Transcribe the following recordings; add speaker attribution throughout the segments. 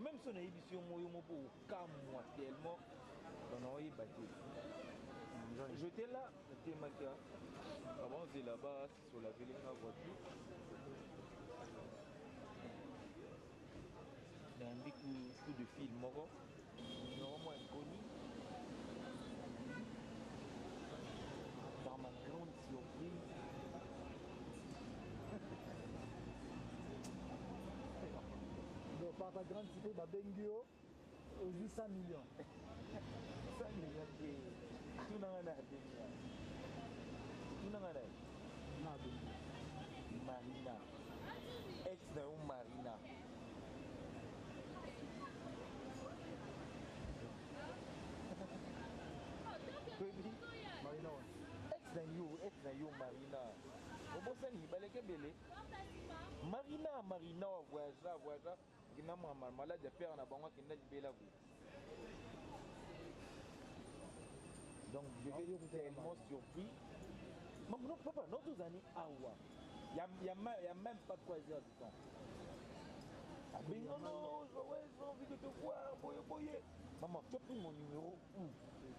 Speaker 1: Même si on a émission pour moi tellement on a battu. J'étais là, j'étais maquillé. Avant c'est là-bas sur la ville de voiture. Il y a un coup de film normalement inconnu. Par ma grande surprise.
Speaker 2: Par ta grande cité, Bengio, 800 millions.
Speaker 1: 100 millions de tout le monde a Bengio. Tout le monde a Marina. Ex de Marina.
Speaker 2: Marina.
Speaker 1: Ex de Marina. Au bout de Marina, voyage. Qui n'a pas malade de père en abandon qui n'a pas belle à vous. Donc je vais tellement surpris. Non, papa, notre année Awa. Il y a même pas de quoi dire du temps. Mais non, ouais, j'ai envie de te voir, boye. Maman, tu as pris mon numéro où?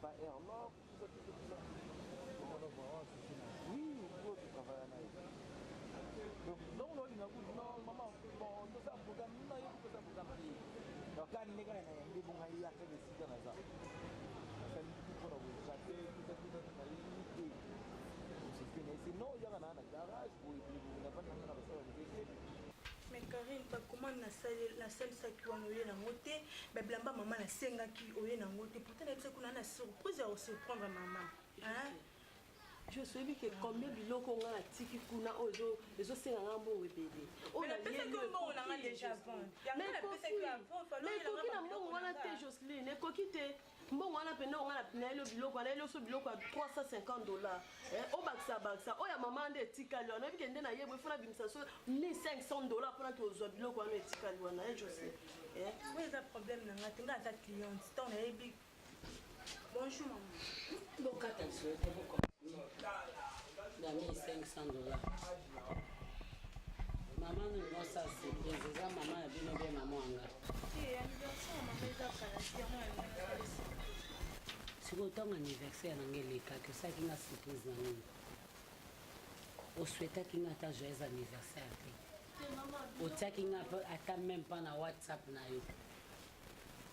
Speaker 1: Pas Airlove, tout ça. Oui, tu travailles à Naïs. Donc, non, maman, bon, tout ça, pour gagner, non, il faut que ça pour gagner. Donc, quand il y a des bons aïeux à faire des sites dans ça. Ça lui dit qu'on a voulu chasser, tout ça, ça lui dit. Sinon, il y a un garage pour il n'a pas de
Speaker 3: mais Karine, comment la salle qui on est dans côté, mais blamba maman la senga qui est dans côté. Pourtant, elle sait qu'on a une surprise à surprendre maman. Hein?
Speaker 4: Je sais que combien de gens ont un tiki kuna ojo, les autres c'est un bon bébé.
Speaker 3: On a bien que bon on a déjà vendu. Mais
Speaker 4: coquille n'a bon on a té Jocelyne, les coquilles bon on a peine on a le biloko, on a le biloko à $350. Au baksa, oh ya maman de tika lui, on a vu qu'elle n'a pas fait une station $1,500 pour que aux biloko on a tika lui, on a Jocelyne.
Speaker 3: Oui, il y a un problème dans la client, c'est on a big. Bonjour maman.
Speaker 4: Bon attention, $1,500. Maman nous a ça c'est bien, déjà maman a bien maman anga.
Speaker 3: Anniversaire maman est à
Speaker 4: c'est autant anniversaire n'angeleka que ça qui n'a surprise dans on souhaite qu'il n'a pas joyeux anniversaire. Au tient qu'il n'a pas même pas na WhatsApp na yo.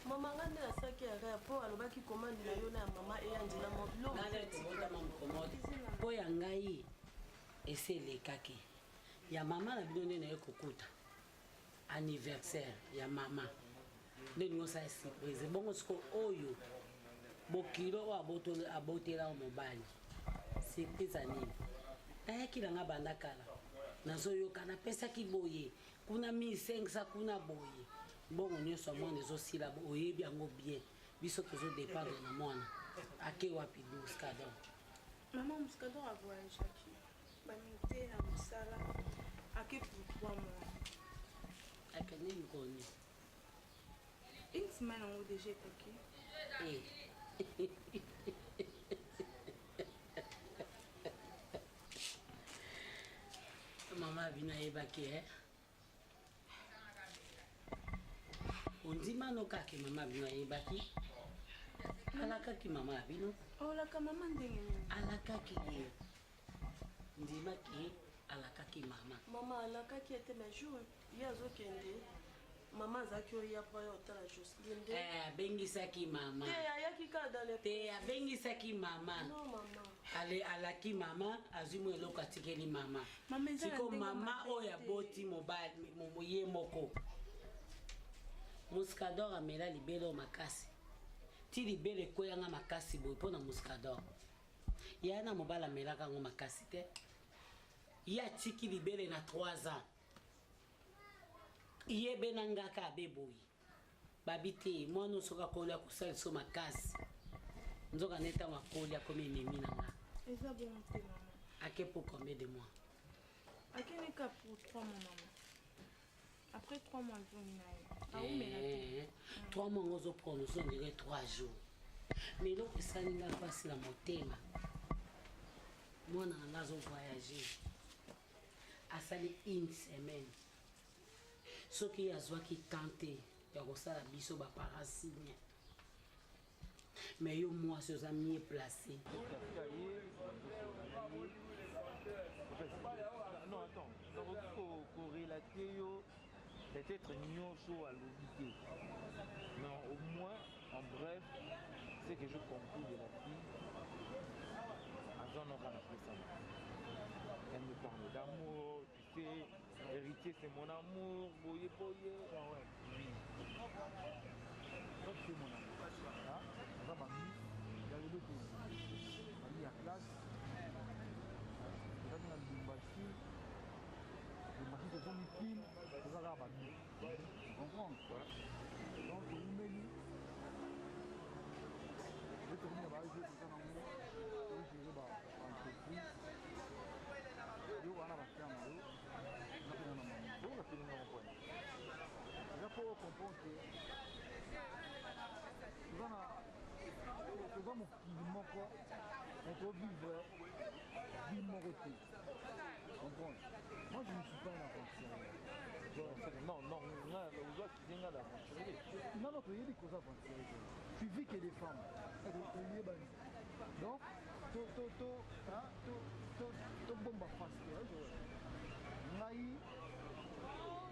Speaker 3: Maman a dit ça qui est rapport à l'obaki commande na yo na maman et Angela Moblo.
Speaker 4: Na le tibota mam commode. Po yangai
Speaker 5: ese lekaki ya mama na bino nde na ye kokuta anniversaire ya mama nde nyonso surprise bongo siko oyo bokilo oyo abotela mobali surprise anini nayaki nanga banda kala nazoyoka napesaki boye kuna 1500 kuna boye bongo nyonso mwana ezosila oyebi yango bien biso tozodépendre na mwana ake wapi Muscador.
Speaker 3: Maman Muscador a voyagé aquí. Bamité na musala ake pour 3 mois.
Speaker 5: Akane ngoni.
Speaker 3: Une semaine en haut déjà aquí.
Speaker 5: Maman bina yebaki ondima no kaki mama bina yebaki alakaki mama bino
Speaker 3: olaka mama ndenge nini
Speaker 5: alakaki ye ndimaki alakaki
Speaker 4: mama alakaki ete na jour ye azokende mama azalaki oya mpo ya otala Jocelyne nde
Speaker 5: abengisaki mama
Speaker 4: te ayaki kaka dans les
Speaker 5: te abengisaki mama
Speaker 4: non mama
Speaker 5: alaki mama azwi mo eloko atikeli mama siko mama oyo aboti mobali ye moko Muscador amela libelo makasi ti libelo ekoyanga makasi boye mpo na Muscador ya na mobali amelaka yango makasi te ye atiki libele na 3 ans ye benangaka abe boye babi te mwana soki akolia kosalisa makasi nzoka ne ntango akoli akomi enemi na nga
Speaker 3: eza bon te mama
Speaker 5: ake pour combien de mois
Speaker 3: akende ka pour 3 mois maman après 3 mois je
Speaker 5: 3 mois on prendre on dirait 3 jours mais donc ça n'a pas si la motema moi on a voyagé à ça une semaine ce qui a soit qui tenté ya kosala biso ba parasigne mais yo moi ces amis placé
Speaker 1: non attends donc corrélater yo peut-être nyonso à l'obité. Non, au moins, en bref, c'est que je conclue de la fille. Elle me parle d'amour, tu sais, héritier c'est mon amour, boye boye. Ah ouais, oui. Ça c'est mon amour. Hein? Ça m'a mis, il y a le dos m'a mis à classe. Il a mis à l'Umbashi. Les machines se sont mis pile, c'est ça là, tu comprends? Donc, il m'a dit, je vais terminer à jouer tout ça dans mon entreprise. Je vais aller à la ferme, je vais finir mon point. Il faut comprendre que tu vas mon film, quoi, on peut vivre mon côté. Comprends? Moi je ne suis pas un aventurier. Non, on doit quitter un aventurier. Non, tu es des causes aventuriers. Tu vis que des femmes. Donc, tu bombe à face.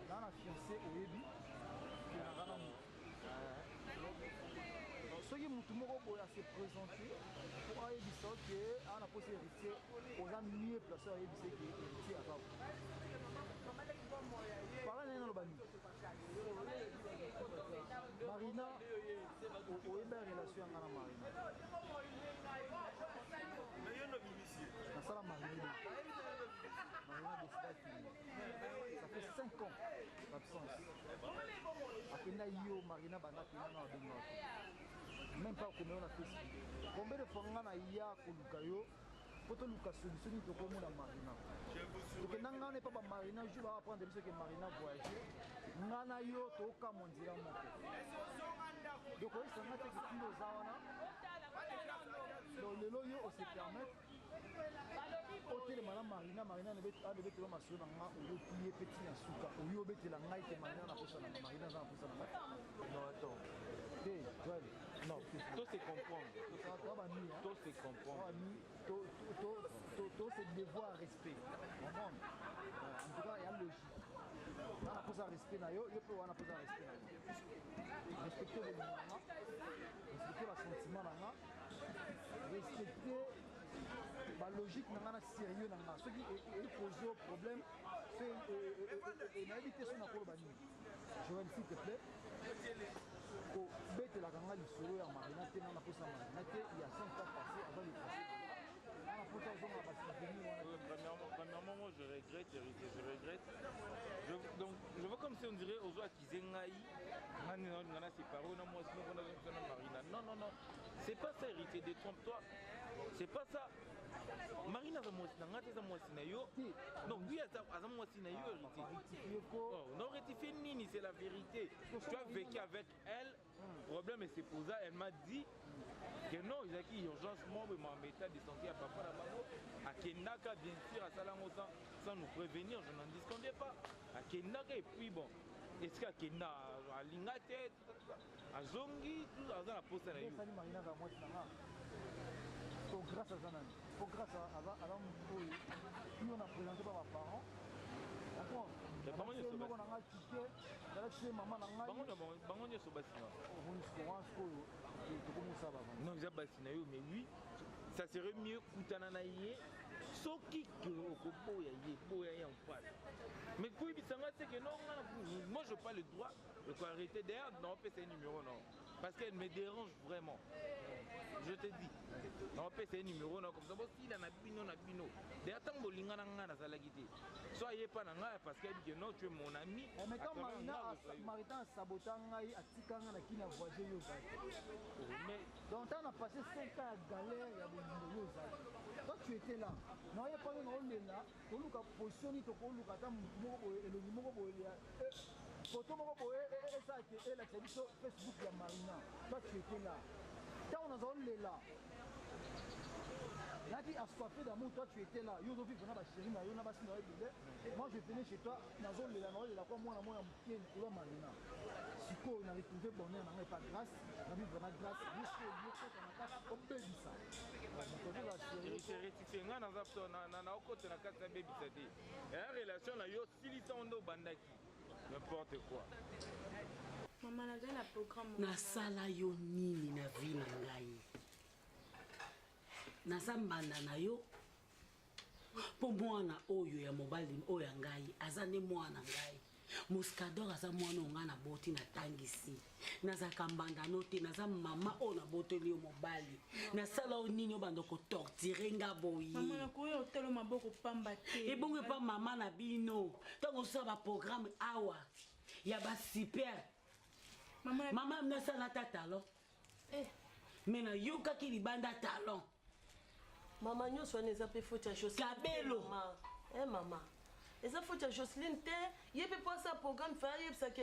Speaker 1: Dans la fiancée au Yébi, qui a un amour. Ceux qui m'ont se présenter pour aller dire qu'on a posé héritier aux amis mieux placés à héritier qui est héritier à ça. Par là, on a Marina, au Hébert relation avec Marina. Ça sera Marina. Marina décide ça fait 5 ans d'absence. Akenda yo Marina Banaki na Benga. Même pas comme on a fait. Combien de fois on a ya kolukayo poto luka solution to komo na Marina. Donc nanga n'est pas Marina, je vais apprendre ce que Marina voyager. Ngana yo to ka mondira moko. Donc ça m'a été que kilo zawana. Donc le loyo on se permet hôtel madame Marina ne veut pas de ma soeur nanga au pied petit na suka. Oyo bete la ngai que Marina na posa na Marina za posa na. Non attends. Non, tout c'est comprendre. Tout c'est comprendre. Tout c'est devoir respect. Comprendre. En tout cas, il y a logique. On a posé un respect na yo, on a posé un respect na yo. Respecter le moment, respecter le sentiment na nga, respecter
Speaker 2: la logique n'a sérieux n'a ce qui est posé au problème c'est éviter son accord bani Joël s'il te plaît ko bête la ganga du solo ya marina te na posa marina te il y a 5 ans passé avant le passé
Speaker 1: Premièrement, moi je regrette, je regrette. Donc je vois comme si on dirait aux autres qu'ils aient non, c'est pas ça héritier, détrompe-toi. C'est pas ça. Marina za mwasi na ngate za mwasi na yo. Non, lui a mwasi na yo héritier. Non, rectifier nini, c'est la vérité. Tu as vécu avec elle. Le problème est posé, elle m'a dit que non, il y a qui urgence moi mon état de santé à papa la maman à Kenaka bien sûr à Salamo sans nous prévenir, je n'en disconviens pas. À Kenaka et puis bon, est-ce qu'à Kenaka à Lingate à Zongi tout dans la poste na yo.
Speaker 2: Grâce à Zanani, grâce à l'homme qui on a présenté par mes parents. D'accord.
Speaker 1: Non, mais oui, ça serait mieux Koutananaye, Soki que Okoboya, Boya en face. Mais c'est que non, moi je n'ai pas le droit de arrêter d'ailleurs, non, c'est un numéro, non. Parce qu'elle me dérange vraiment. Je te dis. Non, c'est un numéro, non, comme ça. Si la nabino, nabino. D'ailleurs, tant que l'ingana n'a pas la guité. Soyez pas dans parce qu'elle dit que non, tu es mon ami.
Speaker 2: Mais quand Marita a saboté, a tikanga na kina voyagé mais donc on a passé 5 ans à galère, il y a des Yozaki. Toi tu étais là. Non, il n'y a pas de rôle là. Pour nous positionner ton rôle, et le numéro photo et ça et la Facebook de Marina. Toi tu étais là. Quand on a rôle là. Là qui a swappé d'amour, toi tu étais là. Yozofi venait à chérie, moi je venais chez toi, dans la zone de la Noël, il a quoi moi un pied de la Marina. Si on a retrouvé bonheur, on n'a pas de grâce, on a vu vraiment grâce, on peut dire ça.
Speaker 1: C'est réticé, on a un côté de la baby sadi. Et la relation là, yo silitondo bandaki. N'importe quoi.
Speaker 3: Maman a gagné un programme.
Speaker 5: Na sala yo nini na vie na ngai. Naza mbanda na yo po mwana oyo ya mobali oyo ya ngai aza ne mwana ngai Muscador aza mwana onga na boti na tangisi nazaka mbanda no te naza mama oyo na boteli yo mobali nasala o nini obanda ko torturer nga boyi
Speaker 3: mama na koyo otelo maboko pamba te
Speaker 5: ebongo pa mama na bino tango so ba programme awa ya ba super mama nasala ta talon mena yoka ki libanda talon.
Speaker 4: Maman, nous sommes les appels faute à Jocelyne.
Speaker 5: Cabello.
Speaker 4: Maman. Les appels faute à Jocelyne, il y a pas ça programme faire, il y a ça que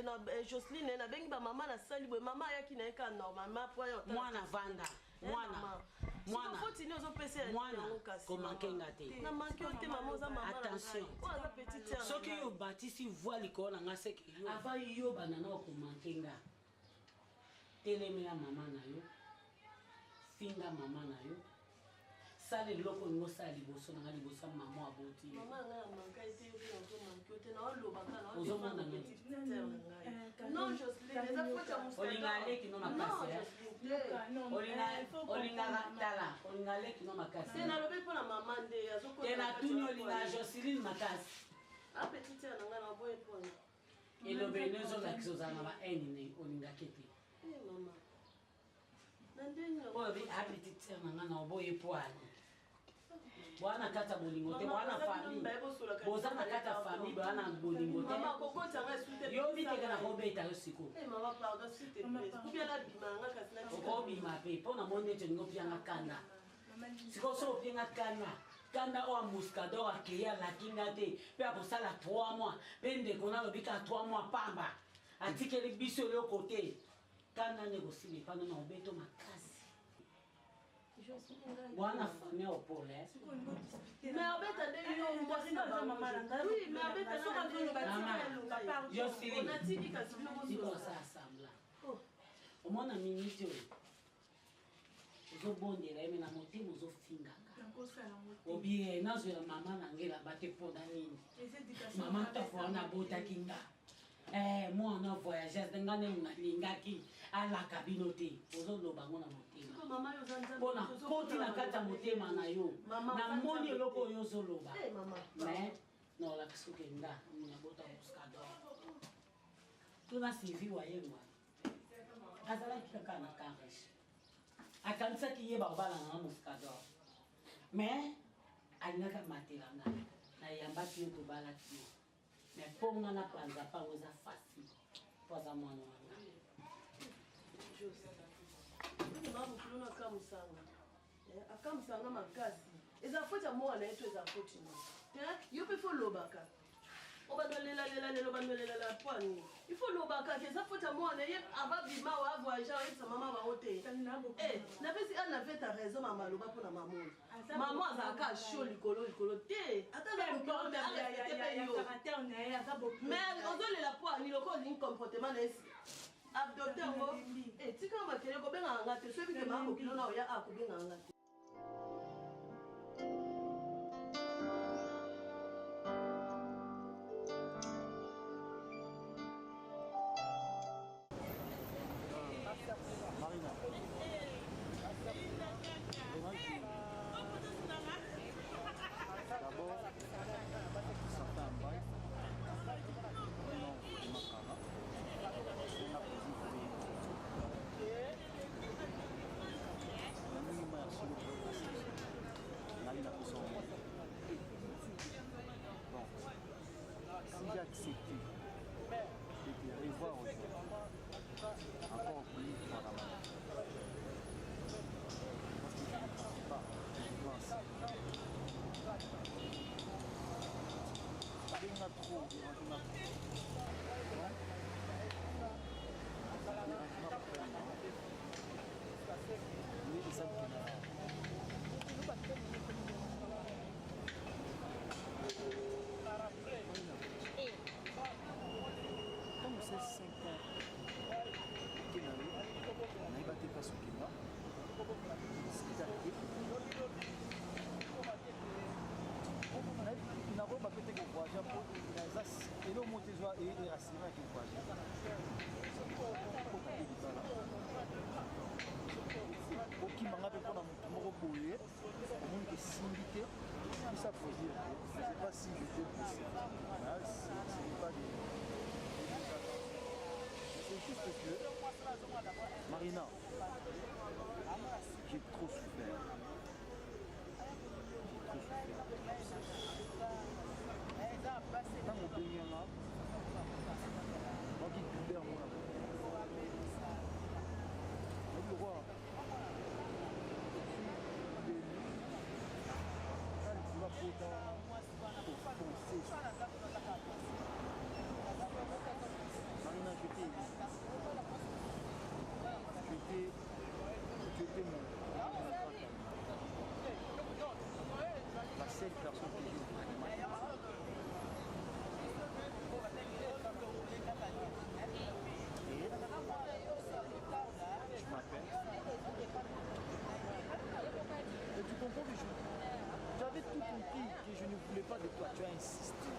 Speaker 4: Jocelyne, elle a bien maman la salle, maman y a qui n'est qu'un normalement pour
Speaker 5: moi na vanda. Moi na.
Speaker 4: Faut tenir aux PC.
Speaker 5: Moi na. Comment qu'engate.
Speaker 4: Na manqué au maman za maman.
Speaker 5: Attention. Ce qui yo bâtisse voit l'école en assez que yo. Avant yo banana comment qu'enga. Télémé la maman na yo. Finga maman na yo. Sale loko ngo sali boso na liboso maman aboti
Speaker 4: maman na manka ite yo ko manki ote na lo bakana
Speaker 5: ozo manda
Speaker 4: non Jocelyne les affaires comme ça
Speaker 5: olinga leki no makasi olinga tala olinga leki no makasi
Speaker 4: c'est na lobe pour la maman de azoko
Speaker 5: tena tunyo olinga Jocelyne makasi
Speaker 4: a petite na ngana boye point
Speaker 5: et le benezo la kizozana ba eni olinga kete
Speaker 4: maman nandenya
Speaker 5: obi a petite na ngana oboye poani Bwana kata bolingo te bwana famille bozana kata famille bwana bolingo te
Speaker 4: mama kokota nga suite
Speaker 5: yo biteka na kobeta yo siko
Speaker 4: mama pardon s'il te plaît bien la bimanga kasi na
Speaker 5: okobima pe pona monde te ngo pianga kanda siko so pianga kanda o Muscador akeya la kinga te pe akosala 3 mois pe ndeko na lobika 3 mois pamba atikeli biso le côté kanda négocier pas non obeto makasi Bwana famille au pôle.
Speaker 4: Mais abeta de yo mwasi na mama na oui mais abeta na ko ba
Speaker 5: yo siri
Speaker 4: on a dit que c'est
Speaker 5: non ça assemble au moins na minute zo bondela eme na motimu zo fingaka obie nazo ya mama na ngela bate pona nini mama ta fo na bota kinga moi on a voyagé ngane na lingaki ala kabino te ozo loba ngona motima mpona koti na kati ya motema na yo namoni eloko oyo ozoloba mais naolakisa okenda nabota muscador tuna sivi wayengwa azalaki kaka na karishe akanisaki ye babala na muscador mais alingaka matela ngai nayambaki yo tobalaki yo mais mponga na panza pango eza facile po aza mwana wanga
Speaker 4: mabukulu akamusanga makasi eza foti ya mwana yetu eza foti yo mpe fo lobaka obanolela lelo banolela pwani ifo lobaka ke eza foti ya mwana ye ababima o avoyage oyebisa mama bango te napesi ana fe ta raison mama aloba mpona mamoni mama azalaka asho likolo te mais ozolela pwani loko olingi comportement na esi abdokte yango tika makele kobengaka nga te soki ke maa mokilo na oya akobengaka nga te
Speaker 2: Marina. D'abord, certains bails, maintenant, Makara, on a posé la minimum à sur le Marina pour son bon, si j'ai accepté de revoir aujourd'hui, encore plus par la main. On a trop, comme c'est 5 ans qu'il n'a pas été passé au Kenya, nakoba pe te kovoyage mpo elo moto ezwa erassurant ke voyage okimanga mpe mpona motu moko boye omoni ke simbi te bisa plaisir je sais pas si je te pousse ce n'est pas des c'est juste que Marina j'ai trop souffert ntango obenganga oki duler mona obilokwa nalikuba kota kofonce Marina tu étais mon la seule personne que j'ai tu m'appelles et tu comprends que j'avais tout compris que je ne voulais pas de toi, tu as insisté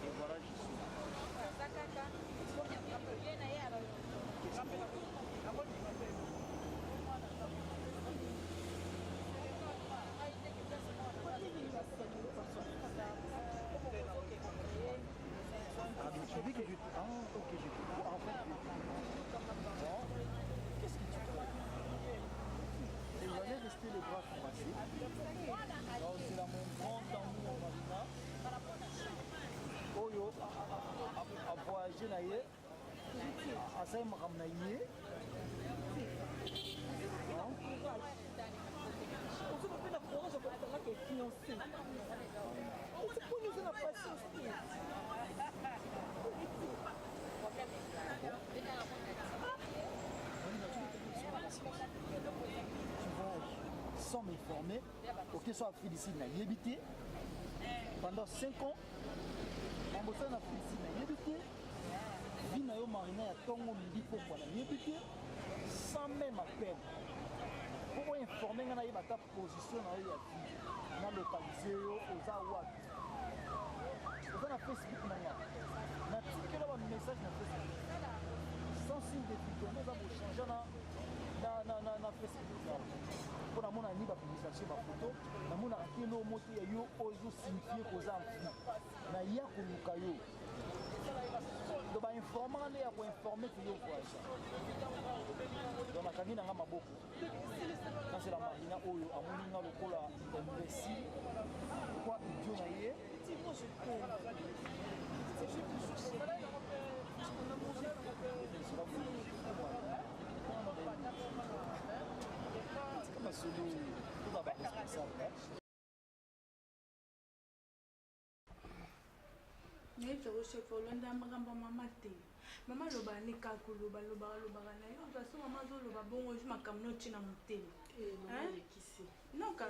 Speaker 2: et voilà j'y suis. Ah, mais tu dis que je... Ah, ok, je te... En fait, bon, qu'est-ce que tu crois? Et j'allais rester les bras croisés. Donc, c'est là mon grand amour, Marina. Oyo, à voyager, naïe. À ça, il m'a ramené. Sans m'informer, ok, soit Félicine n'a habité pendant 5 ans. En bossant à Félicine n'a habité. Vinayo Marina a tongo midi pour quoi n'a habité sans même appel. Pour informer nga na yeba ta position na yo ya vie na localiser yo oza wapi oza na Facebook na nga na tikela ba message na Facebook sans signe de vidéo oza bo changer na na Facebook pour na mona ni ba publication ba photo na mona kino moto ya yo ozo signifier koza na ya kuluka yo do ba informar ne ya ko informer que yo quoi ça donc nakangi na maboko na c'est la marina oyo amoni na lokola imbécile quoi idiot na ye
Speaker 3: nayebi ochefe olonda makambo mama te mama aloba ne kaka olobaka na yo faso mama azoloba bongo ju makambo notina motema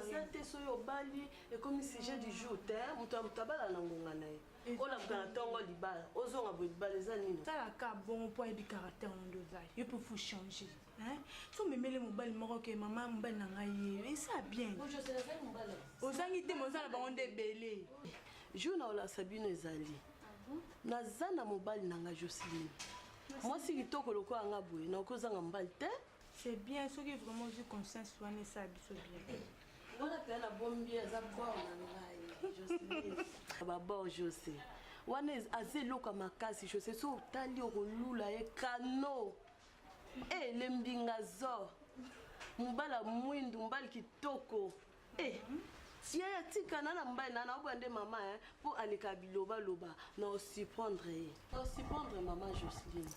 Speaker 4: eza te soki obali ekomi sujet du jour te moto abala na ngonga na ye olamuka na ntongo libala ozonga boye libala eza nini
Speaker 3: osalaka bongo mpo ayebi caractère ondo ozali yo mpo faut changer so memele mobali moko ke mama mobali na ngai ye eza bien ozangi te mozala bango nde ebele
Speaker 4: jour na olakisa bino ezali naza na mobali na ngai Jocelyne mwasi kitoko lokola nga boye nakozanga mobali te
Speaker 3: c'est bien soki vraiment ozwi conscience wana esala biso bien
Speaker 4: wana mpe na bombi eza bor na ngai Jocelyne babor Jose wana aza eloko ya makasi Jose so otali okolula ye kano elembinga zo mobali ya mwindu mobali kitoko ye atikana na mobali na naoboya nde mama mpo aleka bilobaloba na osurprendre ye na osurprendre mama Jocelyne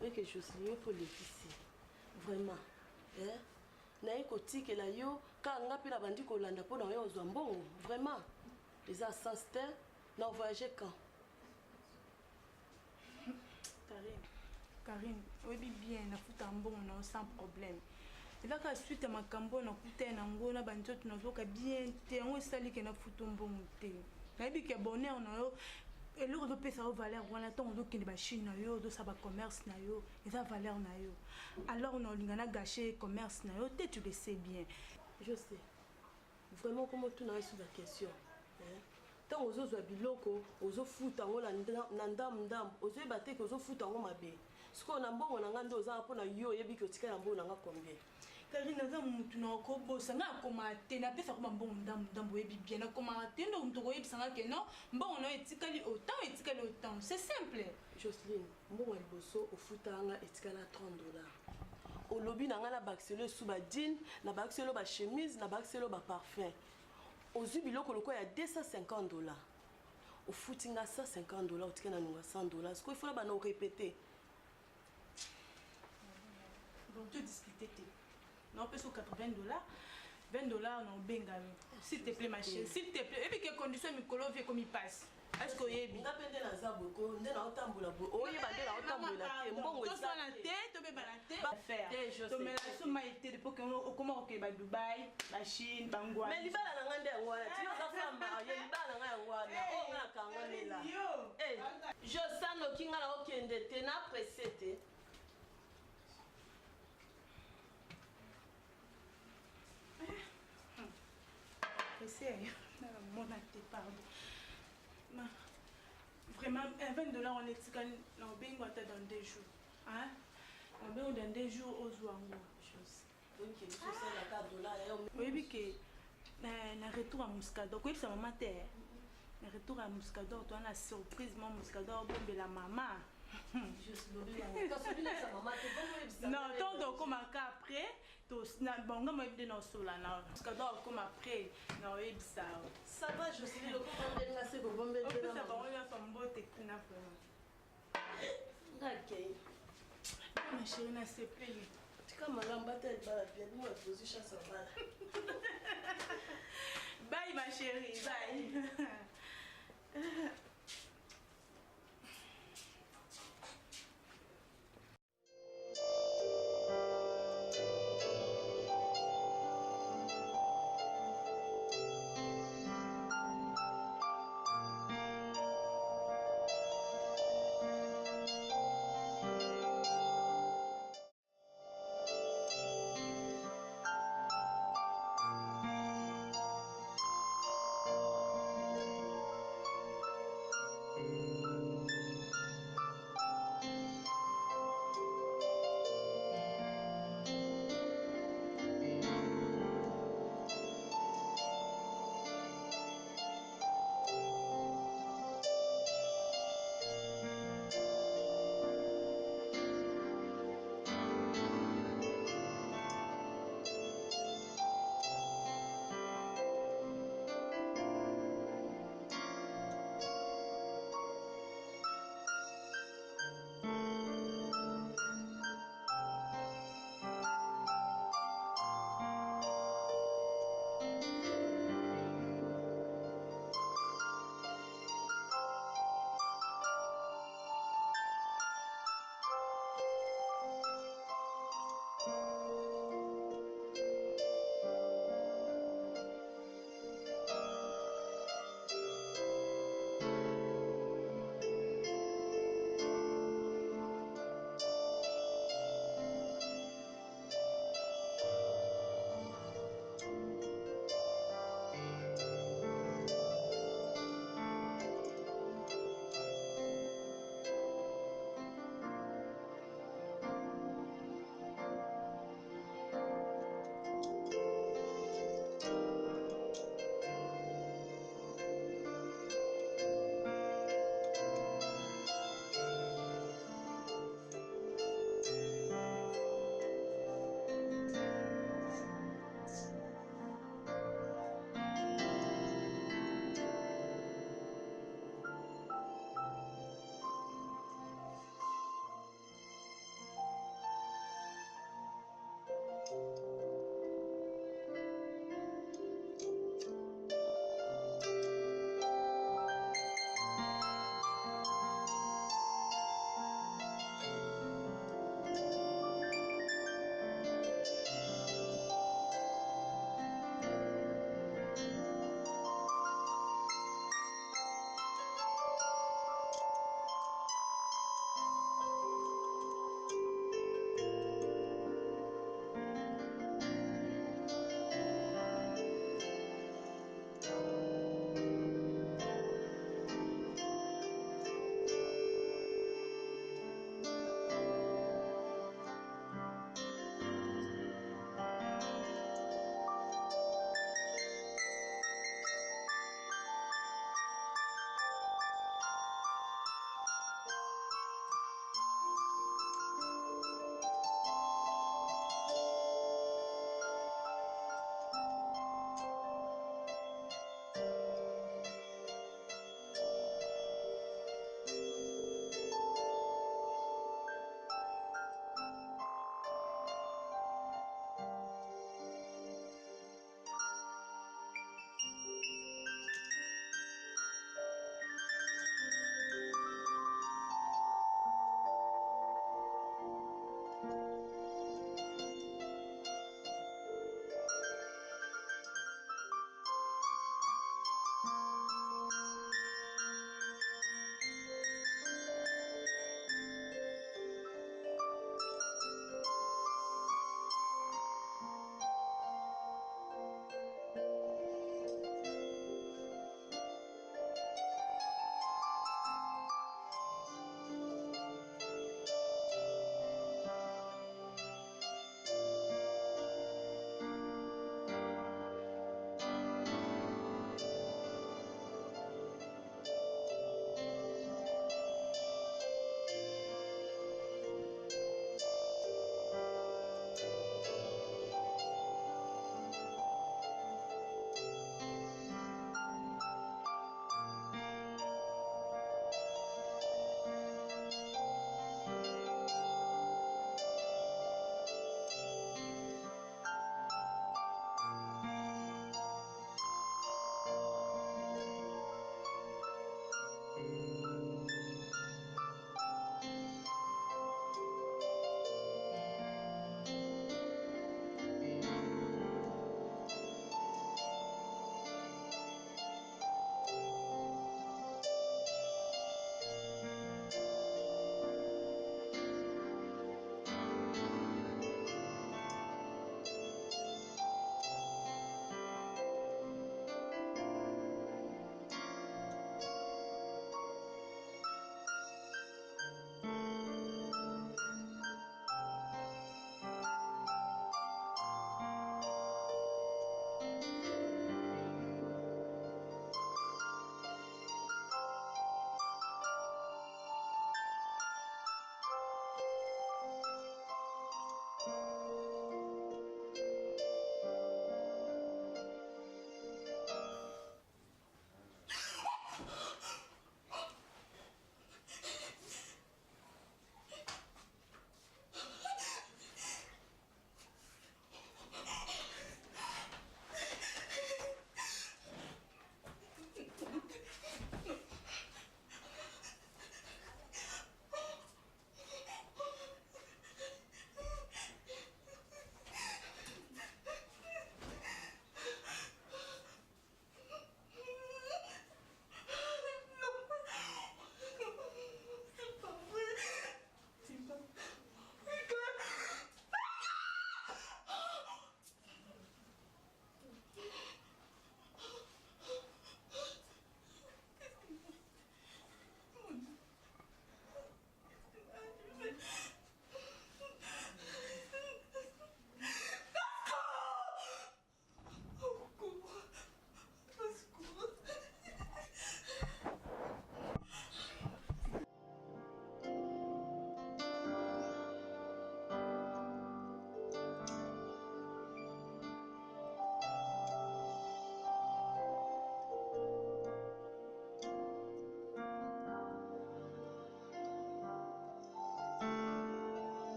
Speaker 4: oyeke Jocelyne mpo lekisi vraiment naye kotikela yo kaka nga mpe na bandi kolanda mpo na yo ozwa mbongo vraiment eza sens te na ovoyage quand
Speaker 3: Karine oyebi bien nafuta mbongo na sans problème elaka suite ya makambo nakuta ye nango na banzoto nazoka bien te yango esali ke nafuta mbongo te nayebi ke bonheur na yo eloko ezopesa yo valeur wana ntango ozokende bachine na yo ozosala bacommerce na yo eza valeur na yo alors na olinga na gâche commerce na yo te tu le sais bien
Speaker 4: je sais vraiment comme otuna yo sur la question ntango ozozwa biloko ozofuta yango na ndambu ozoyeba te ke ozofuta yango mabe sikoyo na mbongo na nga nde ozanga mpona yo oyebi ke otikali na mbongo na nga combien
Speaker 3: Karine naza mutu na kobosa nga akoma te napesa ko mbongo ndambu oyebi bien nakomaka te ndo mutu koyebisanga ke non mbongo na yo etikali autant c'est simple
Speaker 4: Jocelyne mbongo ya liboso ofutanga etikala $30 olobi na nga na bakiselo esu badine na bakiselo bachemise na bakiselo baparfum ozwi biloko lokola ya $250 ofuti nga $150 otikali na nunga $100 sikoyo ifola bana orépété
Speaker 3: bon tu discuter te non peut sur $80 $20 non benga s'il te plaît ma chérie s'il te plaît et puis que condition mikolo vie comme il passe est-ce que yebi
Speaker 4: nga pende na zabo ko nde na otambola bo oyeba nde na otambola te mbongo
Speaker 3: to sona te to be bana te faire to mela suma ite pour que on comment que ba Dubai ba Chine ba ngwa
Speaker 4: mais libala na ngande ngwana tino ka famba ye libala nga ngwana o nga kanga lela je sano kinga na okende te na presete
Speaker 3: sérieux mon acte pardon vraiment $20 on est tika na obengo ata dans 2 jours on bengo dans 2 jours ozwango chose
Speaker 4: donc il faut ça la $4
Speaker 3: oyebi ke na retour à Muscador koyebisa mama te na retour à Muscador to na surprise moi Muscador bombela mama non tant donc comme après to na bonga mo ebde na sola na Muscador comme après na oyebisa
Speaker 4: ça va je suis le comment na se ko bombe
Speaker 3: de na ba on ya fambo te kuna vraiment
Speaker 4: OK
Speaker 3: ma chérie na se plaît
Speaker 4: tika malamba te bala bien moi position ça va
Speaker 3: bye ma chérie bye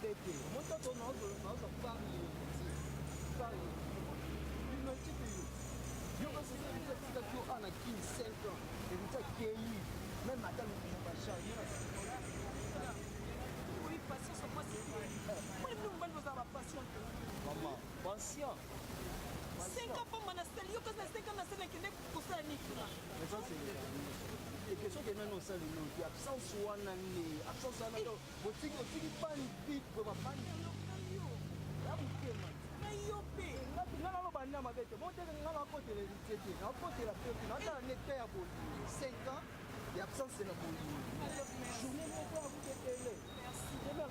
Speaker 2: bébé. Moi, toi, ton nom, parler. Une petite yo. Yo, quand c'est ça, yo, on a 5 ans. Et vous êtes vieilli. Même madame, on va changer.
Speaker 6: Oui, patience, moi, c'est quoi? Moi, nous, on va avoir patience.
Speaker 2: Maman, patient.
Speaker 6: 5 ans, pas mon astel. Yo, quand 5 ans, c'est qui n'est pour ça, ni tout.
Speaker 2: Mais ça, c'est les questions que nous avons dit. Absence ou en année. Absence ou en année. Vous dites pas une vie pour ma famille. Là, vous dites, man.
Speaker 6: Mais yo, pé.
Speaker 2: Non, non, ma bête. Moi, je vais côté l'héritier. Je vais côté la peuple. Je vais aller à 5 ans. Et absence, c'est la police. Journée, je vais vous télé.
Speaker 6: Merci.
Speaker 2: Je vais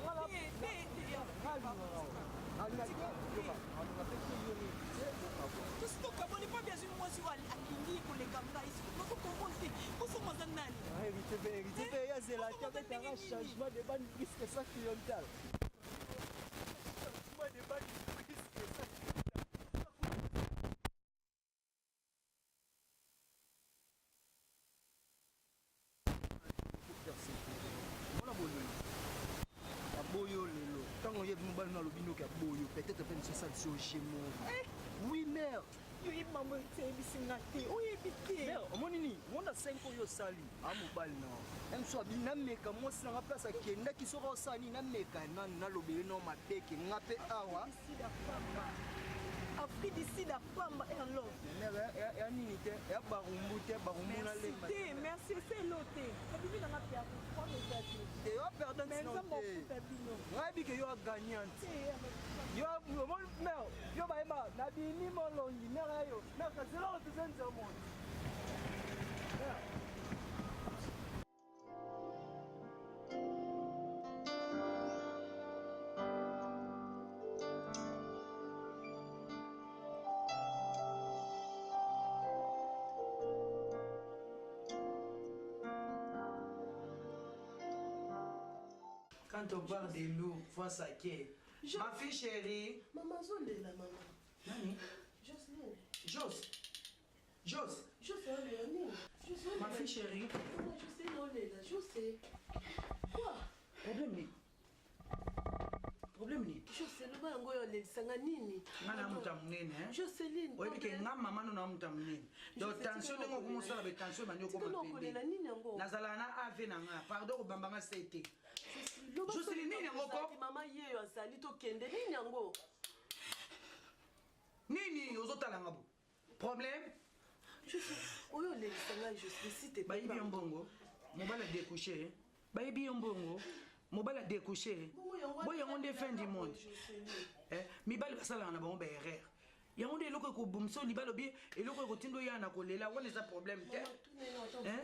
Speaker 6: tout ce qu'on ne pas bien sûr moi sur Akindi pour les caméras ici pour commenter pour ce moment nani
Speaker 2: héritier c'est la changement de bande plus que ça clientèle. Peut-être même ça chez moi. Oui, mère.
Speaker 6: yo maman c'est bisinate oui bité
Speaker 2: mère omonini on a 5 ans yo sali a mobile na même soit bina meka moi si na place akenda ki soko sali na meka na lobele no mabeke ngape awa
Speaker 6: Afrique d'ici la femme et en l'eau.
Speaker 2: Ya nini te ya barumbu na le
Speaker 6: merci c'est l'autre. Kabili na ngapia kwa mezati.
Speaker 2: Et yo perdant non. Ngabi ke yo gagnante. Yo mon mère, yo ba ema na bini molongi mère yo. Mère ka zelo te senza monde.
Speaker 1: Quand on parle de loup, faut saquer. Ma fille chérie.
Speaker 4: Maman, zole la maman.
Speaker 1: Nani?
Speaker 4: Jocelyne.
Speaker 1: Jos. Ma fille chérie.
Speaker 4: Maman, je sais, non, là, je sais. Quoi?
Speaker 1: Problème ni.
Speaker 4: Je sais, le bas ngoyo le sanganini.
Speaker 1: Ngana mutamnene hein.
Speaker 4: Jocelyne.
Speaker 1: Oyi bike ngama mama no mutamnene. Donc tension ngo kumusala be tension manyo ko mapende. Nazala na ave na nga. Pardon ko bambanga c'était. Jocelyne nini yango ko?
Speaker 4: Maman yeyo azali to kende nini yango?
Speaker 1: Nini ozotala ngabo? Problème?
Speaker 4: Je sais. Oyo le sanga je sais si t'es pas.
Speaker 1: Bayi bien bongo. Mobala découché. Bayi bien bongo. Mobala découché. Boy on est fin du monde. Mibali basala na bango ba erreur. Yango de loko ko bumso libalo bi eloko ko tindo yana ko lela wona za problème te.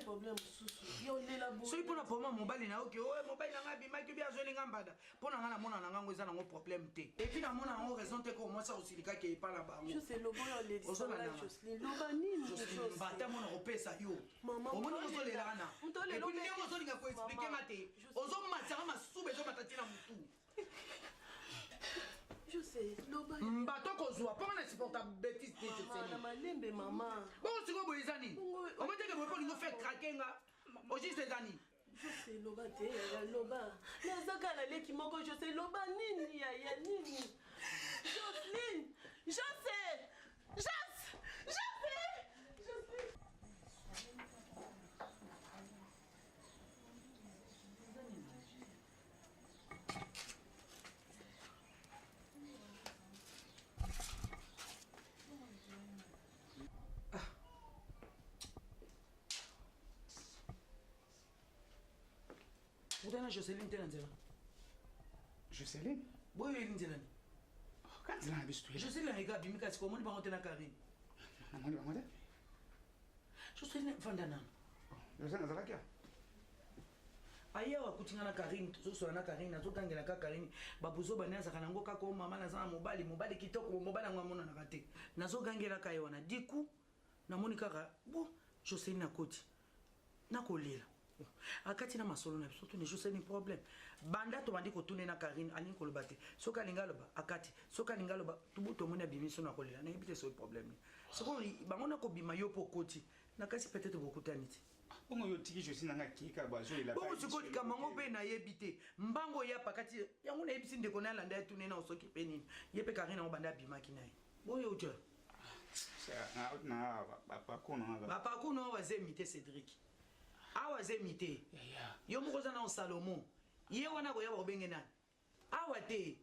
Speaker 4: Problème susu. Yo lela bo.
Speaker 1: So ipona poma mobali na oke o mobali na ngabi maki bi azoli ngambada. Pona ngana mona na ngango eza na ngo problème te. Et puis na mona ngo raison te ko moi ça aussi lika ke ipala bango.
Speaker 4: Je sais lobo yo le Jocelyne. Loba nini
Speaker 1: Jocelyne bata mona ko pesa yo. O mona ko lela na. Et puis ni ngo so linga ko expliquer mate. Ozo matanga masube zo matatina mutu.
Speaker 4: Je sais, loba.
Speaker 1: Mbato kozwa, pas on supportable bêtise de
Speaker 4: Jocelyne. Malembe maman.
Speaker 1: Bon, c'est quoi boyzani? On m'a dit que vous pouvez faire craquer nga. Au juste les années.
Speaker 4: Je sais loba te loba. Nazaka na leki moko je sais loba nini ya nini. Jocelyne, je sais.
Speaker 1: Pourtant, Jocelyne, t'es là.
Speaker 7: Jocelyne?
Speaker 1: Oui, elle est là.
Speaker 7: Quand tu l'as vu,
Speaker 1: Jocelyne, regarde, tu me casses comment tu vas monter la Karine. Jocelyne, Vandana.
Speaker 7: Jocelyne, ça va quoi?
Speaker 1: Aya wa kutingana Karine, so na Karine, na tokangela ka Karine, babuzo banyaza kana ngoka ko mama na za mobali kitoko mobali ngwa na kate. Nazo gangela ka yona. Diku na moni kaka, bo Jocelyne na koti. Na kolela. Akati na masolo na biso tune Jocelyne problème. Banda to bandi ko tune na Karine ali ko lobate. Soka lingaloba akati, soka lingaloba tubuto mona bimiso na kolela. Na ebite so problème. Soko bango na ko bima yo po koti. Na kasi peut-être beaucoup taniti.
Speaker 7: bongo yo tiki josi nanga kika ba zo ila
Speaker 1: bongo sikoti kamango pe na yebite mbango ya pakati yango na yebisi ndeko na landa tune na osoki pe nini yepe karina obanda bimaki naye boyo uja
Speaker 7: na papa kuno
Speaker 1: wazemite Cédric awazemite yo mukoza na Salomon ye wana ko yaba obenge nani awate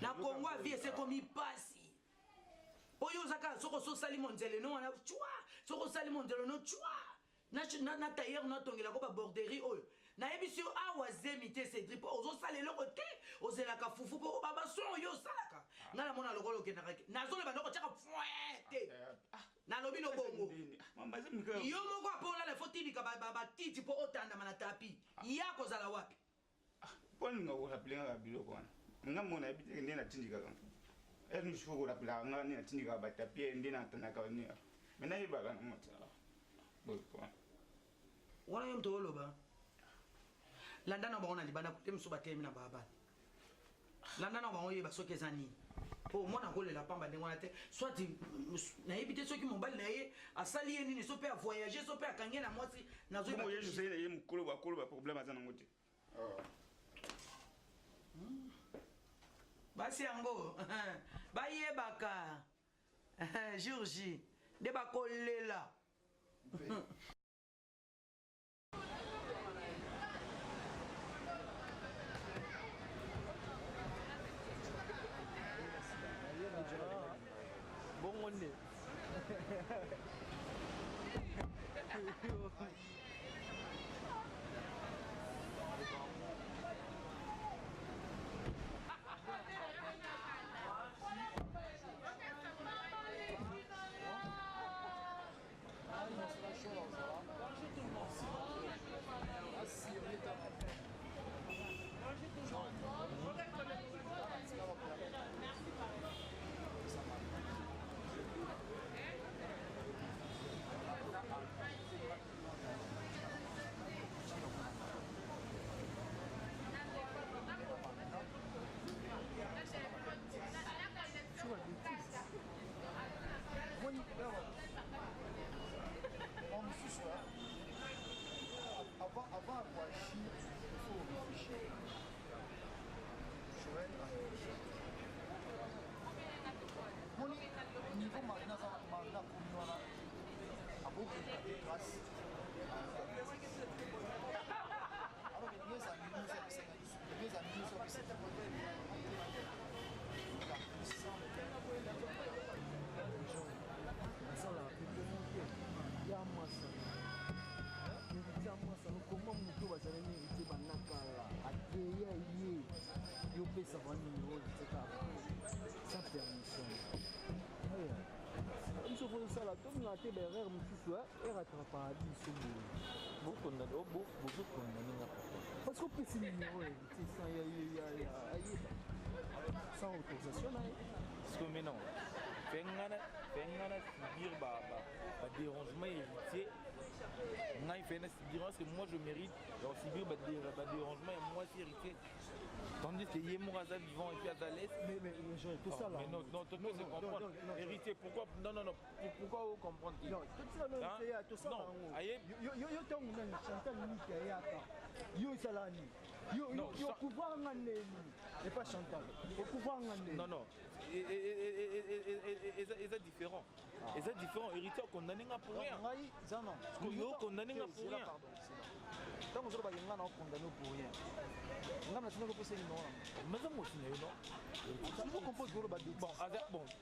Speaker 1: na Kongo vie se komi pasi oyo zaka soko so sali monzele no wana chwa soko sali monzele no chwa na tailleur na tongela ko ba borderie oyo na yebisi yo awazemite Cédric ozo sale loko te ozelaka fufu po baba so yo salaka ngala mona lokolo ke na zole bandoko chaka fuete na lobi no bongo yo moko apona la fotili ka ba titi po otanda mana tapi yako zala wapi
Speaker 7: poni ngo rappeler nga biloko wana nga mona ebite ndena tindika kan ni shugo rappeler nga ni tindika ba tapi ndena tanaka ni mena yebaka na mota bopo
Speaker 1: wana yo mtolo ba landa na baona libana kote msuba temi na baba landa na baona yeba soki ezani po mona kolela pamba ndengwana te soit na yebite soki mobali na ye asali ye nini so pe a voyager so pe akange na mwasi na zo
Speaker 7: bo ye je sais ye mukolo ba problème azana ngote
Speaker 1: basi yango bayebaka Georgie de bakolela
Speaker 2: bongo nde avant avoir chi, il faut réfléchir. Joël a réfléchi. Mon niveau maintenant, maintenant, comme nous, a beaucoup de grâce. Alors que les amis, nous sommes comment mutu bazalani hérité banakala ateya ye yopesa ba numéro etc sans permission biso fozosala tominga te baerreur mosusu erattrapaka biso bozokondaninga parce que opesi numéro hérité sans ayeba sans autorisation na ye
Speaker 8: parce que maintenant fengana subir dérangement héritier ngai fena subir parce que moi je mérite de subir dérangement et moi c'est héritier tandis que Yemuraza vivant et puis Azalès
Speaker 2: mais tout ça là
Speaker 8: non c'est comprendre héritier pourquoi pourquoi vous comprenez
Speaker 2: non tout ça yo tangu nani Chantal Nika yaka yo salani yo pouvoir ngane et pas Chantal au pouvoir ngane
Speaker 8: non c'est différent et c'est différent héritier condamné pour rien
Speaker 2: ngai zano
Speaker 8: yo condamné pour rien
Speaker 2: tant que ba ngana condamné pour rien ngana tino ko pesa ni non
Speaker 8: mais ça moi c'est non
Speaker 2: on compose golo ba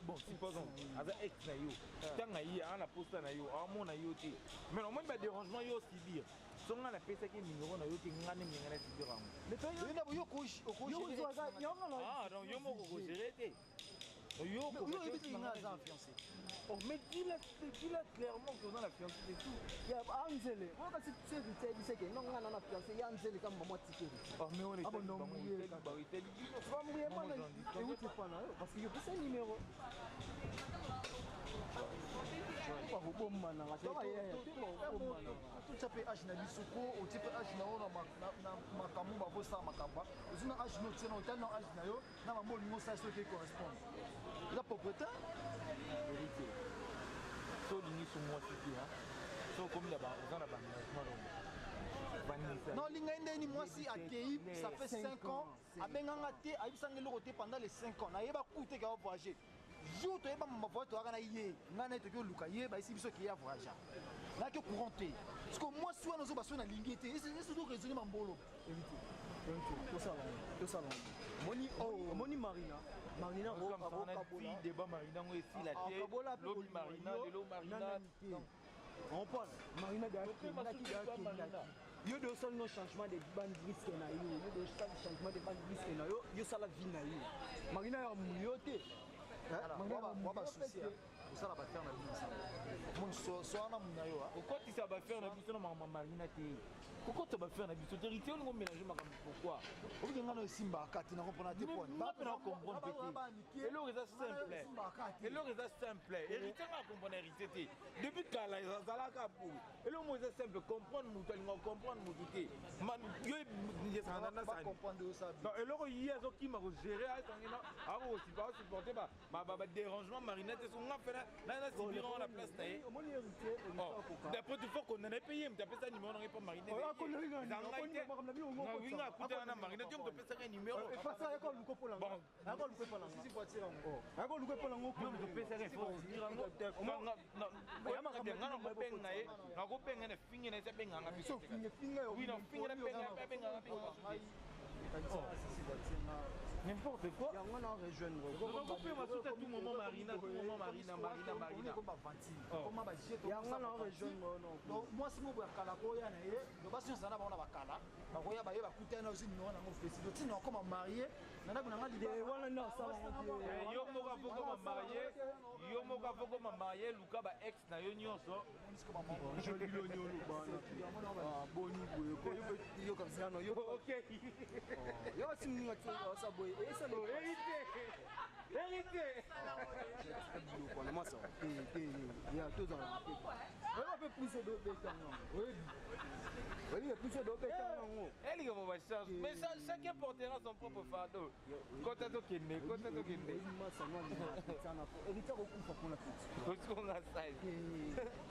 Speaker 8: bon supposons avec ex na yo tanga yi ana posta na yo amo na yo ti mais au moins ba dérangement yo subir songa na pesa ki numéro na yo ti ngane ngene subir am
Speaker 2: mais toi yo ko
Speaker 8: ah non yo mo ko gérer te yo
Speaker 2: fiancé. Oh, mais dis-le clairement que dans la fiancée et tout. Il y a Angele. On va c'est que non, on a fiancé. Il y a Angele comme maman ticket.
Speaker 8: Oh, mais on est
Speaker 2: pas mourir. Parce qu'il y a pas un numéro. Tout ça peut âge na bisoko, au type âge na ona makamu ba bossa makamba. Uzina âge no tsena otana âge na yo, na mambo lingo ça ce qui correspond. La propriété
Speaker 8: vérité. So lingi sur moi c'est hein. So comme là-bas, on a la
Speaker 2: non, l'ingénieur moi si accueilli, ça fait 5 ans. A benganga te, a eu sangé le côté pendant les 5 ans. Na yeba coûté qu'il a voyagé. Jour tu yeba ma voiture à gagner. Ngana te que Luka yeba ici biso qui a voyagé. Là que couranté. Parce que moi soit nous sommes na lingité. Et c'est surtout raisonner mambolo. Tout ça. Moni Marina. Marina
Speaker 8: fille débat Marina moi ici la tête. L'autre Marina, de l'autre Marina.
Speaker 2: On parle Marina yo de seulement changement de bande risque na yo de changement de bande risque na yo ça la vie na yo Marina ya muyote Marina ba souci ça la ba faire na vie mon so na muna yo
Speaker 8: pourquoi tu ça va faire na biso na maman Marina te pourquoi tu vas faire na biso hérité on mélanger makambo pourquoi
Speaker 2: o bi ngana simba kati na comprendre te point
Speaker 8: ba na comprendre petit et le résultat simple et le résultat simple hérité na comprendre hérité te depuis kala zala ka pour et le mot simple comprendre mutu alinga comprendre mutu te man yo yesana na ça
Speaker 2: comprendre ça
Speaker 8: non et le yezo qui m'a gérer à tangena a aussi pas supporter ba dérangement Marina te son ngapena na sibiro la place taille d'après tout faut qu'on en ait payé mais d'après ça numéro on pas Marina winga kuta na Marina tu peux passer un numéro
Speaker 2: pas ça ko luko pola bon ko luko pola si voiture ngo ko luko pola ngo
Speaker 8: tu peux passer faut dire ngo ngana ko penga e ngako penga na fingi na sebenga ngapi
Speaker 2: so fingi yo
Speaker 8: oui non fingi na penga n'importe quoi.
Speaker 2: Il y a un rejoindre.
Speaker 8: On peut pas tout à tout moment Marina.
Speaker 2: Comment va jeter? Il y a un rejoindre. Donc moi si moi kala ko ya na ye, donc basi on sana ba na bakala. Ba ko ya ba ye ba kutana aussi non na ngo festival. Tu non comme marié, nana kuna ngadi de wala na ça va.
Speaker 8: Yo moka foko marié, yo moka foko marié, Luka ba ex na yo nyonso.
Speaker 2: Je lui le nyolo ba. Boni boye ko yo comme ça non yo.
Speaker 8: OK.
Speaker 2: Yo si moi ça boye. Et ça le
Speaker 8: vérité.
Speaker 2: Comment ça? Il y a 2 ans. On peut pousser de béton. Oui, il pousse de béton.
Speaker 8: Elle est comme chance. Mais chacun portera son propre fardeau. Quand tu kende, quand tu kende.
Speaker 2: Éviter au coup pour la petite.
Speaker 8: Parce qu'on a ça.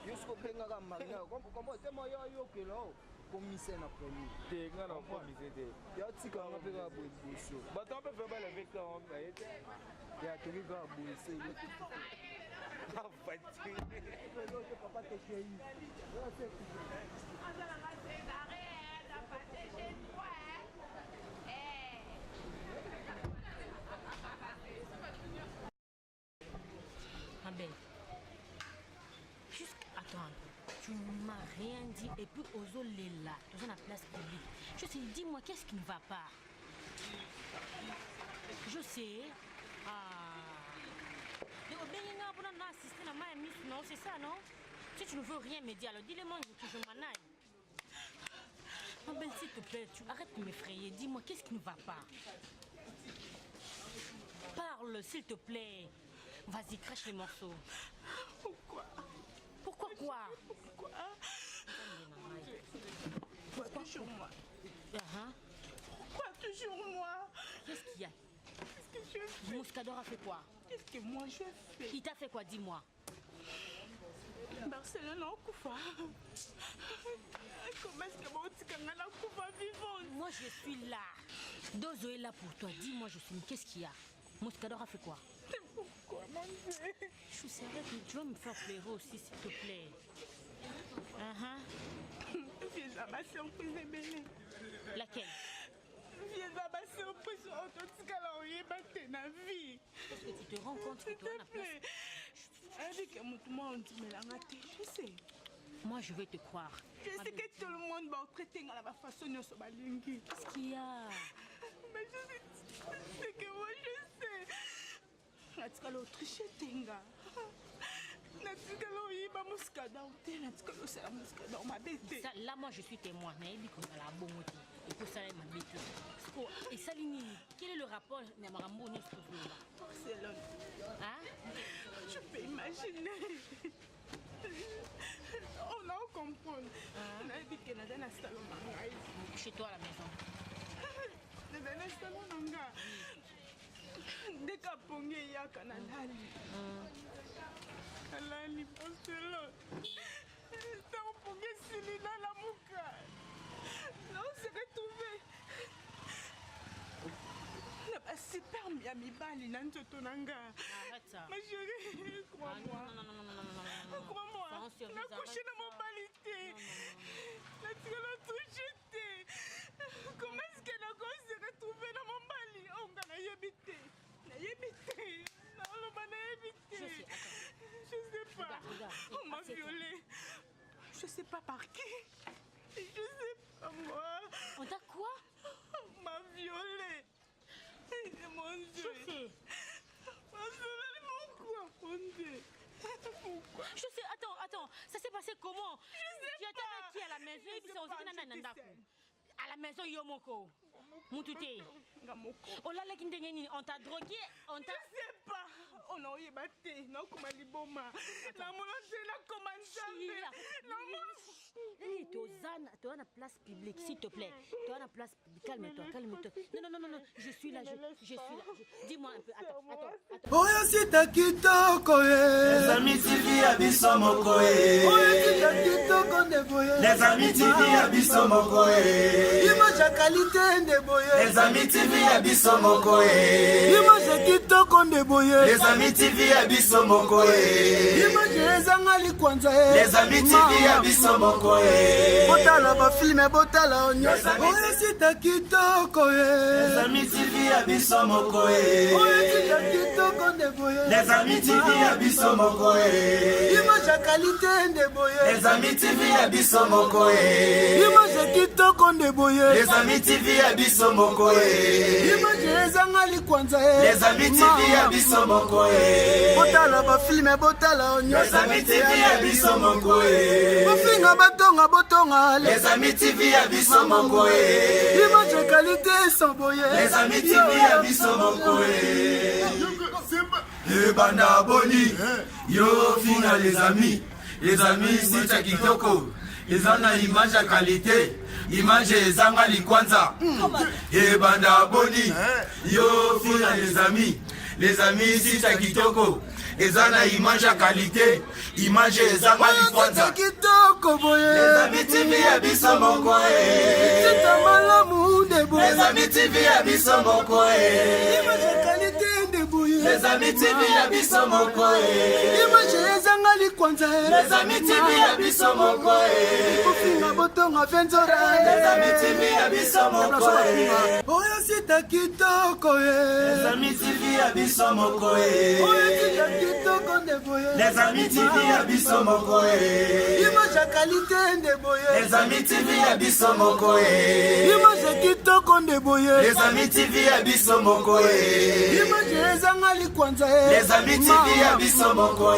Speaker 2: Jusqu'au benga marina. Comment c'est moi yo que là. Commissaire na premier.
Speaker 8: T'es grand en commissaire.
Speaker 2: Ya tika on peut ga bosso.
Speaker 8: Bah tu peux faire le avec on va être.
Speaker 2: Ya te ga bosso.
Speaker 8: En fait.
Speaker 2: Papa te chéri.
Speaker 9: Ah ben. Juste attends. Tu ne m'as rien dit et puis Ozo est là, dans la place publique. Je sais, dis-moi, qu'est-ce qui ne va pas? Je sais. Non, c'est ça, non? Si tu ne veux rien me dire, alors dis-le-moi que je m'en aille. Oh ben, s'il te plaît, tu arrêtes de m'effrayer. Dis-moi, qu'est-ce qui ne va pas? Parle, s'il te plaît. Vas-y, crache les morceaux.
Speaker 3: Pourquoi?
Speaker 9: Pourquoi quoi?
Speaker 3: Pourquoi toujours moi? Pourquoi toujours moi?
Speaker 9: Qu'est-ce qu'il y a?
Speaker 3: Qu'est-ce que je fais?
Speaker 9: Mouscador a fait quoi?
Speaker 3: Qu'est-ce que moi je fais?
Speaker 9: Il t'a fait quoi? Dis-moi.
Speaker 3: Barcelone en Koufa. Comment est-ce que mon petit canal en Koufa vivant?
Speaker 9: Moi je suis là. Dozo est là pour toi. Dis-moi, je suis. Qu'est-ce qu'il y a? Mouscador a fait quoi?
Speaker 3: Pourquoi, mon Dieu?
Speaker 9: Je suis sérieux, tu vas me faire pleurer aussi, s'il te plaît.
Speaker 3: Viens à ma surprise, bébé.
Speaker 9: Laquelle?
Speaker 3: Viens à ma surprise, en tout cas, là, on y est battu dans la vie.
Speaker 9: Est-ce que tu te rends compte que tu as la place?
Speaker 3: Elle dit que tout le monde dit, mais là, je sais.
Speaker 9: Moi, je vais te croire.
Speaker 3: Je sais que tout le monde va traiter de la façon dont on va linguer.
Speaker 9: Qu'est-ce qu'il y a?
Speaker 3: Mais je sais que moi, je sais. Natika l'Autriche tenga. Natika l'Oyiba Muscada. Natika l'Océan Muscada. On m'a bêté.
Speaker 9: Là, moi, je suis témoin. Mais qu'on a la bonne moitié. Et pour ça, elle m'a bêté. Et Salini, quel est le rapport de Marambo
Speaker 3: Barcelone.
Speaker 9: Hein?
Speaker 3: Je peux imaginer. On a compris. On a dit que nous avons un salon.
Speaker 9: Chez toi à la maison.
Speaker 3: Nous avons un salon. Dès qu'à Pongé, il y a Canada. Alali, Barcelone. C'est un
Speaker 6: Super Miami Bali Nantotonanga.
Speaker 9: Arrête ça.
Speaker 6: Ma chérie, crois-moi.
Speaker 9: Non.
Speaker 6: Crois-moi. On a couché dans mon balité. La tiré touché. Comment est-ce qu'elle a se retrouver dans mon bali? On a yébité. Non,
Speaker 9: Je sais,
Speaker 6: je sais pas.
Speaker 9: Regarde.
Speaker 6: On m'a violée. Je sais pas par qui. Je sais pas moi.
Speaker 9: On t'a quoi?
Speaker 6: On m'a violée. Mon Dieu. Pourquoi?
Speaker 9: Je sais, attends, ça s'est passé comment? Tu étais avec qui à la maison? À la maison, Yomoko. Moutouté. On t'a drogué?
Speaker 6: Je sais pas. On a eu battu. Non, comme Aliboma. La moitié, la commande.
Speaker 9: Tu es à la place publique, s'il te plaît. Tu es à la place publique. Calme-toi. Non. Je suis là. Dis-moi un peu. Attends.
Speaker 2: Oya sita kitoko
Speaker 1: Les amis TV abiso moko
Speaker 2: Oya sita kitoko ndeboye.
Speaker 1: Les amis TV abiso moko
Speaker 2: Image ya qualité ndeboye.
Speaker 1: Les amis TV abiso moko
Speaker 2: Image ya kitoko ndeboye.
Speaker 1: Les amis TV abiso moko
Speaker 2: Image ezanga likwanza
Speaker 1: Les amis TV abiso moko
Speaker 2: Botala ba filme botala onyosa. Oya sita kitoko
Speaker 1: Les amis TV abiso moko
Speaker 2: Oya sita kitoko ndeboye.
Speaker 1: Les amis TV abiso moko
Speaker 2: Image ya qualité ndeboye.
Speaker 1: Les amis TV abiso moko
Speaker 2: Image ya kitoko ndeboye.
Speaker 1: Les amis TV abiso moko
Speaker 2: Image ezanga likwanza
Speaker 1: Les amis TV abiso moko
Speaker 2: Botala ba filme botala onyosa.
Speaker 1: Les amis TV abiso moko
Speaker 2: Bofinga batonga botonga.
Speaker 1: Les amis TV abiso moko
Speaker 2: Image ya qualité sans boye.
Speaker 1: Les amis TV abiso moko Banda boni Yo fina les amis si cha kitoko Ezana image ya qualité Image ezanga likwanza Banda boni Yo fina les amis si cha kitoko Ezana image ya qualité Image ezanga likwanza
Speaker 2: kitoko boye.
Speaker 1: Les amis TV abiso moko
Speaker 2: Teta malamu ndeboye.
Speaker 1: Les amis TV abiso moko
Speaker 2: Image ya qualité ndeboye.
Speaker 1: Les amis TV abiso moko
Speaker 2: Image ezanga likwanza
Speaker 1: Les amis TV abiso moko
Speaker 2: Bofinga botonga fenzora.
Speaker 1: Les amis TV abiso moko
Speaker 2: Oya sita kitoko
Speaker 1: Les amis TV abiso moko
Speaker 2: Oya sita kitoko ndeboye.
Speaker 1: Les amis TV abiso moko
Speaker 2: Image ya qualité ndeboye.
Speaker 1: Les amis TV abiso moko
Speaker 2: Image ya kitoko ndeboye.
Speaker 1: Les amis TV abiso moko
Speaker 2: Image ezanga likwanza
Speaker 1: Les amis TV abiso moko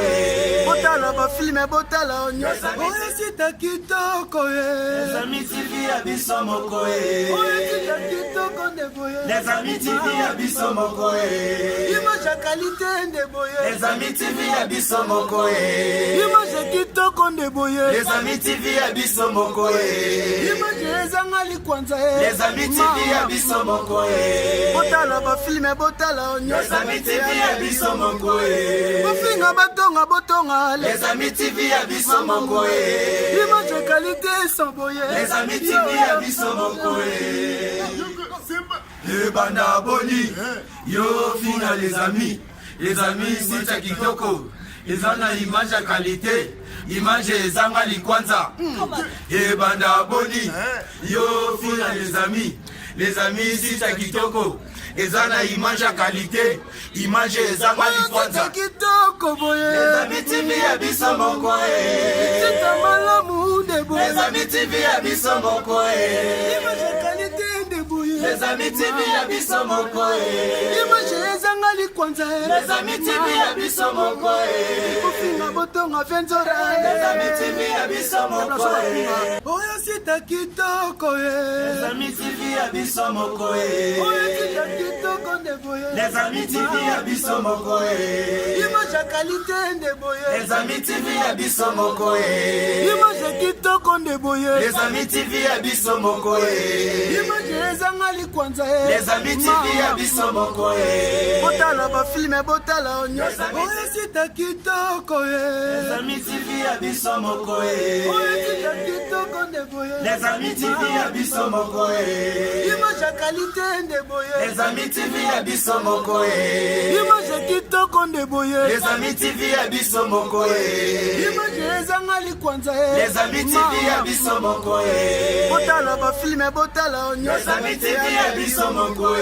Speaker 2: botala ba filme botala onyosa. Oya sita kitoko
Speaker 1: Les amis TV abiso moko
Speaker 2: Oya sita kitoko ndeboye.
Speaker 1: Les amis TV abiso moko
Speaker 2: Image ya qualité ndeboye.
Speaker 1: Les amis TV abiso moko
Speaker 2: Image ya kitoko ndeboye.
Speaker 1: Les amis TV abiso moko
Speaker 2: Image ezanga likwanza
Speaker 1: Les amis TV abiso moko
Speaker 2: botala ba filme botala onyosa.
Speaker 1: Les amis TV abiso moko
Speaker 2: Bofinga batonga botonga.
Speaker 1: Les amis TV abiso moko
Speaker 2: Image ya qualité sans boye.
Speaker 1: Les amis TV abiso moko Banda boni Yo fina les amis si cha kitoko Ezana image ya qualité Image ezanga likwanza Banda boni Yo fina les amis si cha kitoko Ezana image ya qualité Image ezanga likwanza
Speaker 2: kitoko boye.
Speaker 1: Les amis TV abiso moko
Speaker 2: Teta malamu ndeboye.
Speaker 1: Les amis TV abiso moko
Speaker 2: Image ya qualité ndeboye.
Speaker 1: Les amis TV abiso moko
Speaker 2: Image ezanga likwanza
Speaker 1: Les amis TV abiso moko
Speaker 2: Bofinga botonga fenzora.
Speaker 1: Les amis TV abiso moko
Speaker 2: Oya
Speaker 1: sita kitoko
Speaker 10: Les amis TV à biso moko
Speaker 1: sita kitoko ndeboye
Speaker 10: Les amis TV à biso moko
Speaker 1: image ya qualité ndeboye
Speaker 10: Les amis TV à biso moko
Speaker 1: image ya kitoko ndeboye
Speaker 10: Les amis TV à biso moko
Speaker 1: image ezanga likwanza
Speaker 10: Les amis TV à biso moko
Speaker 1: botala ba filme botala onyosa sita kitoko
Speaker 10: Les amis TV à biso moko
Speaker 1: sita kitoko ndeboye
Speaker 10: Les amis TV à biso moko
Speaker 1: image ya qualité ndeboye
Speaker 10: Les amis TV à biso moko
Speaker 1: image ya kitoko ndeboye
Speaker 10: Les amis TV à biso moko
Speaker 1: image ezanga likwanza
Speaker 10: Les amis TV à biso moko
Speaker 1: botala ba filme botala onyosa
Speaker 10: Les amis TV à biso moko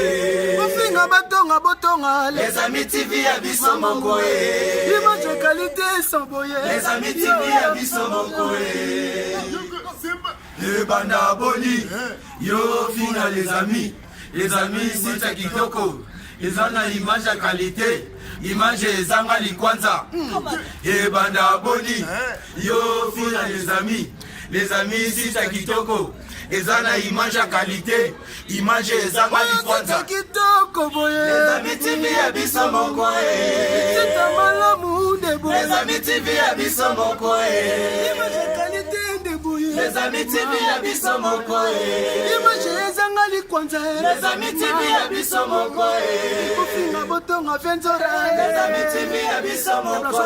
Speaker 1: bofinga batonga botonga
Speaker 10: Les amis TV à biso moko
Speaker 1: image ya qualité sans boye
Speaker 10: Les amis TV à biso moko Banda boni yo fina les amis sita kitoko ezana image ya qualité image ezanga likwanza banda boni yo fina les amis sita kitoko ezana image ya qualité image ezanga likwanza
Speaker 1: kitoko boye
Speaker 10: Les amis TV à biso moko
Speaker 1: tita malamu ndeboye
Speaker 10: Les amis TV à biso moko
Speaker 1: image ya qualité ndeboye
Speaker 10: Les amis TV à biso moko
Speaker 1: image ezanga likwanza
Speaker 10: Les amis TV à biso moko
Speaker 1: bofinga botonga venzora
Speaker 10: Les amis TV à biso moko